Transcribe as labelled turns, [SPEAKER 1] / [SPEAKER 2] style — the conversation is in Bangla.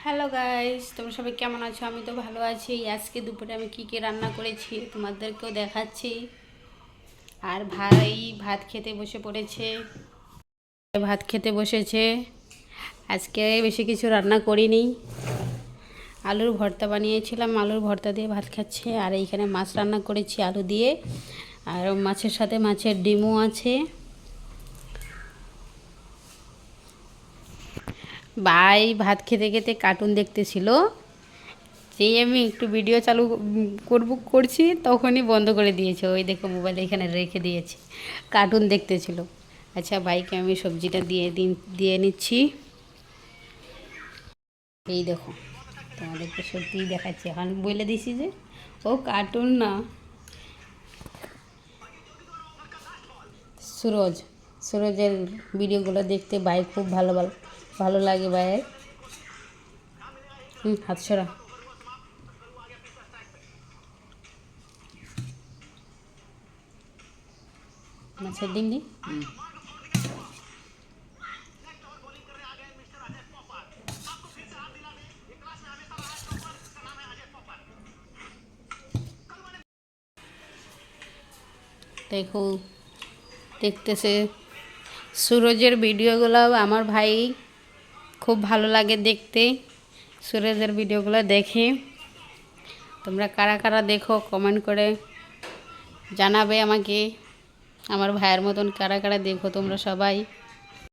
[SPEAKER 1] হ্যালো গাইস, তোমরা সবাই কেমন আছো? আমি তো ভালো আছি। আজকে দুপুরে আমি কী রান্না করেছি তোমাদেরকেও দেখাচ্ছি। আর ভাই ভাত খেতে বসে পড়েছে, ভাত খেতে বসেছে। আজকে বেশি কিছু রান্না করিনি, আলুর ভর্তা বানিয়েছিলাম, আলুর ভর্তা দিয়ে ভাত খাচ্ছে। আর এইখানে মাছ রান্না করেছি আলু দিয়ে, আর মাছের সাথে মাছের ডিমও আছে। ভাই ভাত খেতে খেতে কার্টুন দেখতেছিল। যেই আমি একটু ভিডিও চালু করছি তখনই বন্ধ করে দিয়েছে। ওই দেখো মোবাইল এখানে রেখে দিয়েছে, কার্টুন দেখতেছিল। আচ্ছা, ভাইকে আমি সবজিটা দিয়ে নিচ্ছি। এই দেখো, তোমাদেরকে সত্যিই দেখাচ্ছি। এখন বলে দিছি যে ও কার্টুন না, সুরজের ভিডিওগুলো দেখতে ভাই খুব ভালো ভালো ভালো লাগে ভাইয়ের। হাত সরা। মাছের ডিম দি দেখো, দেখতেছে। সুরজের ভিডিওগুলো আমার ভাই খুব ভালো লাগে দেখতে। সুরজের ভিডিওগুলো দেখে। তোমরা কারা কারা দেখো কমেন্ট করে জানাবে আমাকে। আমার ভাইয়ের মতন কারা কারা দেখো তোমরা সবাই।